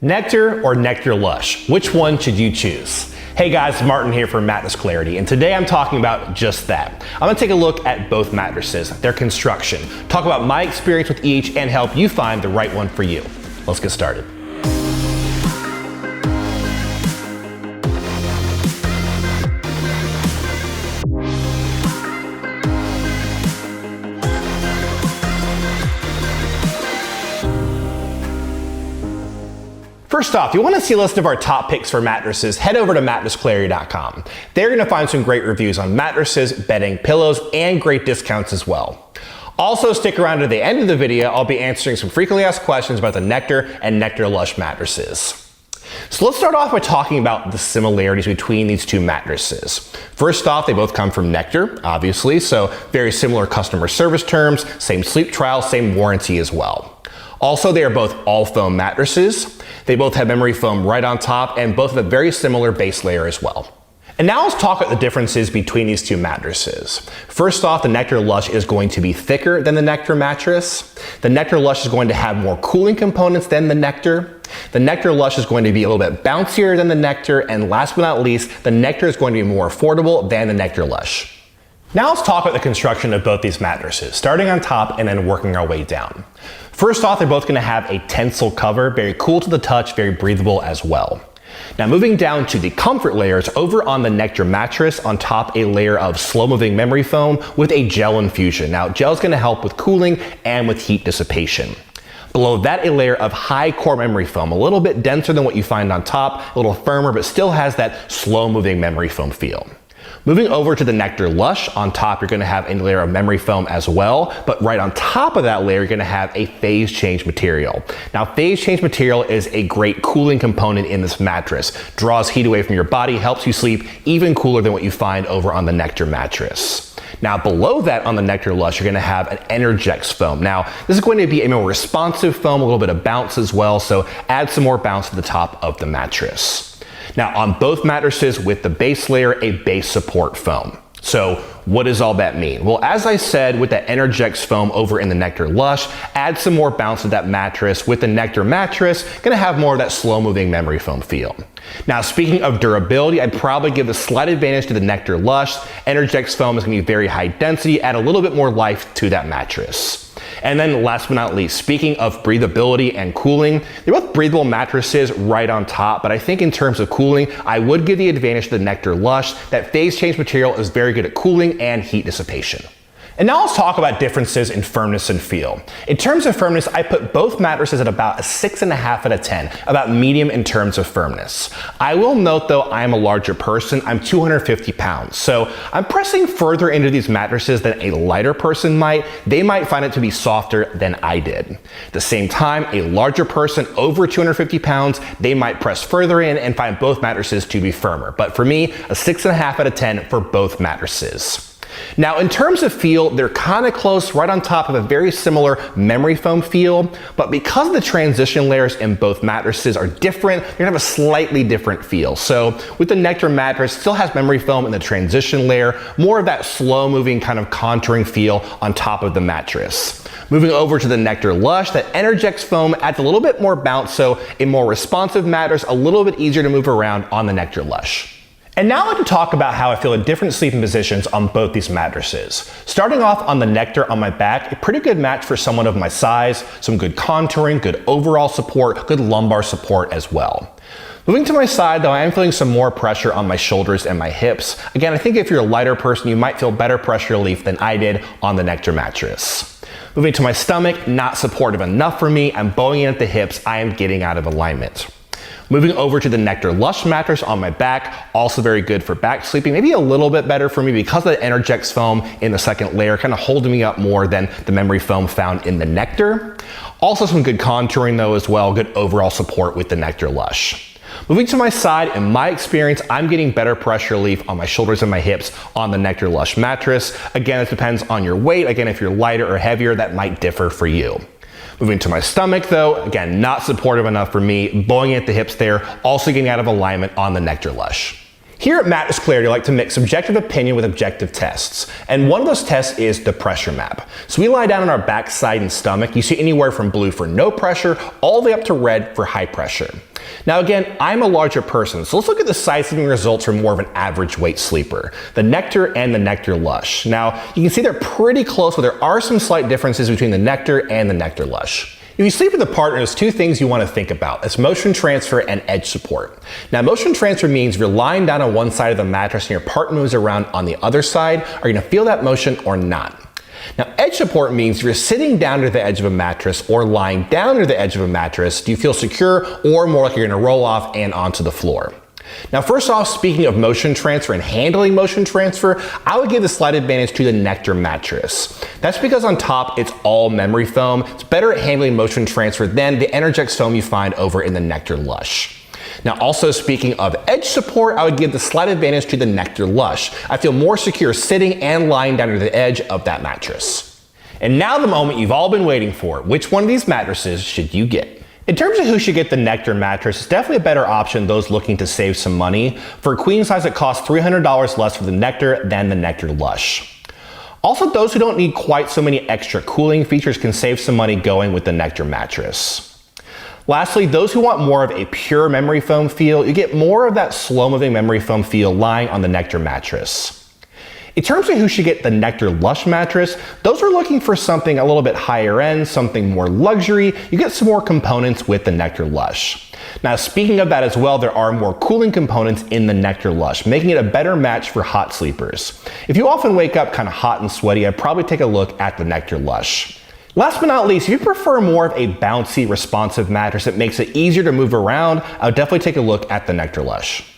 Nectar or Nectar Lush? Which one should you choose? Hey guys, Martin here for Mattress Clarity, and today I'm talking about just that. I'm gonna take a look at both mattresses, their construction, talk about my experience with each, and help you find the right one for you. Let's get started. First off, if you want to see a list of our top picks for mattresses, head over to mattressclarity.com. There you're going to find some great reviews on mattresses, bedding, pillows, and great discounts as well. Also, stick around to the end of the video. I'll be answering some frequently asked questions about the Nectar and Nectar Lush mattresses. So let's start off by talking about the similarities between these two mattresses. First off, they both come from Nectar, obviously, so very similar customer service terms, same sleep trial, same warranty as well. Also, they are both all foam mattresses. They both have memory foam right on top and both have a very similar base layer as well. And now let's talk about the differences between these two mattresses. First off, the Nectar Lush is going to be thicker than the Nectar mattress. The Nectar Lush is going to have more cooling components than the Nectar. The Nectar Lush is going to be a little bit bouncier than the Nectar. And last but not least, the Nectar is going to be more affordable than the Nectar Lush. Now let's talk about the construction of both these mattresses, starting on top and then working our way down. First off, they're both going to have a tensile cover, very cool to the touch, very breathable as well. Now moving down to the comfort layers, over on the Nectar mattress, on top a layer of slow-moving memory foam with a gel infusion. Now gel is going to help with cooling and with heat dissipation. Below that, a layer of high core memory foam, a little bit denser than what you find on top, a little firmer, but still has that slow-moving memory foam feel. Moving over to the Nectar Lush, on top you're going to have a layer of memory foam as well, but right on top of that layer you're going to have a phase change material. Now phase change material is a great cooling component in this mattress. Draws heat away from your body, helps you sleep even cooler than what you find over on the Nectar mattress. Now below that on the Nectar Lush, you're going to have an Energex foam. Now this is going to be a more responsive foam, a little bit of bounce as well, so add some more bounce to the top of the mattress. Now on both mattresses with the base layer, a base support foam. So what does all that mean? Well, as I said, with that Energex foam over in the Nectar Lush, add some more bounce to that mattress. With the Nectar mattress, gonna have more of that slow moving memory foam feel. Now, speaking of durability, I'd probably give a slight advantage to the Nectar Lush. Energex foam is gonna be very high density, add a little bit more life to that mattress. And then last but not least, speaking of breathability and cooling, they're both breathable mattresses right on top, but I think in terms of cooling, I would give the advantage to the Nectar Lush. That phase change material is very good at cooling and heat dissipation. And now let's talk about differences in firmness and feel. In terms of firmness, I put both mattresses at about a 6.5 out of 10, about medium in terms of firmness. I will note though, I am a larger person, I'm 250 pounds, so I'm pressing further into these mattresses than a lighter person might. They might find it to be softer than I did. At the same time, a larger person over 250 pounds, they might press further in and find both mattresses to be firmer. But for me, a 6.5 out of 10 for both mattresses. Now, in terms of feel, they're kind of close, right on top of a very similar memory foam feel, but because the transition layers in both mattresses are different, you're gonna have a slightly different feel. So with the Nectar mattress, still has memory foam in the transition layer, more of that slow moving kind of contouring feel on top of the mattress. Moving over to the Nectar Lush, that Energex foam adds a little bit more bounce, so a more responsive mattress, a little bit easier to move around on the Nectar Lush. And now I'd like to talk about how I feel in different sleeping positions on both these mattresses. Starting off on the Nectar on my back, a pretty good match for someone of my size, some good contouring, good overall support, good lumbar support as well. Moving to my side though, I am feeling some more pressure on my shoulders and my hips. Again, I think if you're a lighter person, you might feel better pressure relief than I did on the Nectar mattress. Moving to my stomach, not supportive enough for me. I'm bowing in at the hips, I am getting out of alignment. Moving over to the Nectar Lush mattress on my back, also very good for back sleeping, maybe a little bit better for me because of the Energex foam in the second layer, kind of holding me up more than the memory foam found in the Nectar. Also some good contouring though as well, good overall support with the Nectar Lush. Moving to my side, in my experience, I'm getting better pressure relief on my shoulders and my hips on the Nectar Lush mattress. Again, it depends on your weight. Again, if you're lighter or heavier, that might differ for you. Moving to my stomach though, again, not supportive enough for me, bowing at the hips there, also getting out of alignment on the Nectar Lush. Here at Mattress Clarity, I like to mix subjective opinion with objective tests. And one of those tests is the pressure map. So we lie down on our back, side, and stomach. You see anywhere from blue for no pressure, all the way up to red for high pressure. Now again, I'm a larger person, so let's look at the side sleeping results for more of an average weight sleeper. The Nectar and the Nectar Lush. Now, you can see they're pretty close, but there are some slight differences between the Nectar and the Nectar Lush. If you sleep with a partner, there's two things you want to think about. It's motion transfer and edge support. Now, motion transfer means if you're lying down on one side of the mattress and your partner moves around on the other side, are you going to feel that motion or not? Now, edge support means if you're sitting down to the edge of a mattress or lying down to the edge of a mattress, do you feel secure or more like you're going to roll off and onto the floor? Now, first off, speaking of motion transfer and handling motion transfer, I would give the slight advantage to the Nectar mattress. That's because on top, it's all memory foam. It's better at handling motion transfer than the Energex foam you find over in the Nectar Lush. Now, also speaking of edge support, I would give the slight advantage to the Nectar Lush. I feel more secure sitting and lying down to the edge of that mattress. And now the moment you've all been waiting for. Which one of these mattresses should you get? In terms of who should get the Nectar mattress, it's definitely a better option than those looking to save some money. For a queen size, it costs $300 less for the Nectar than the Nectar Lush. Also, those who don't need quite so many extra cooling features can save some money going with the Nectar mattress. Lastly, those who want more of a pure memory foam feel, you get more of that slow-moving memory foam feel lying on the Nectar mattress. In terms of who should get the Nectar Lush mattress, those are looking for something a little bit higher end, something more luxury. You get some more components with the Nectar Lush. Now, speaking of that as well, there are more cooling components in the Nectar Lush, making it a better match for hot sleepers. If you often wake up kind of hot and sweaty, I'd probably take a look at the Nectar Lush. Last but not least, if you prefer more of a bouncy, responsive mattress that makes it easier to move around, I would definitely take a look at the Nectar Lush.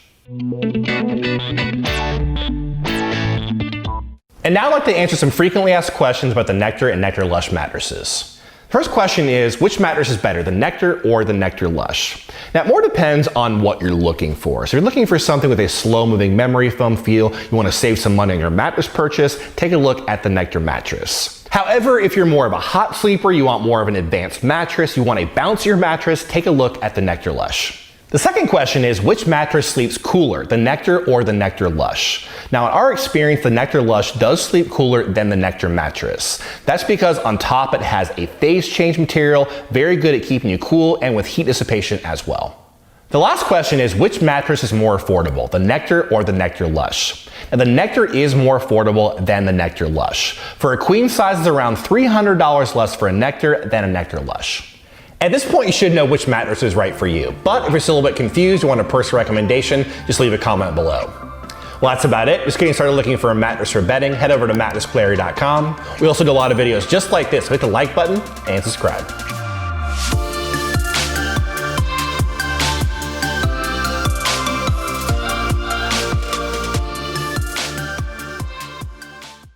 And now I'd like to answer some frequently asked questions about the Nectar and Nectar Lush mattresses. First question is, which mattress is better, the Nectar or the Nectar Lush? Now, it more depends on what you're looking for. So if you're looking for something with a slow-moving memory foam feel, you want to save some money on your mattress purchase, take a look at the Nectar mattress. However, if you're more of a hot sleeper, you want more of an advanced mattress, you want a bouncier mattress, take a look at the Nectar Lush. The second question is, which mattress sleeps cooler, the Nectar or the Nectar Lush? Now, in our experience, the Nectar Lush does sleep cooler than the Nectar mattress. That's because on top it has a phase change material, very good at keeping you cool and with heat dissipation as well. The last question is, which mattress is more affordable, the Nectar or the Nectar Lush? Now, the Nectar is more affordable than the Nectar Lush. For a queen size, it's around $300 less for a Nectar than a Nectar Lush. At this point, you should know which mattress is right for you, but if you're still a bit confused or want a personal recommendation, just leave a comment below. Well, that's about it. Just getting started looking for a mattress for bedding, head over to mattressclarity.com. We also do a lot of videos just like this. Hit the like button and subscribe.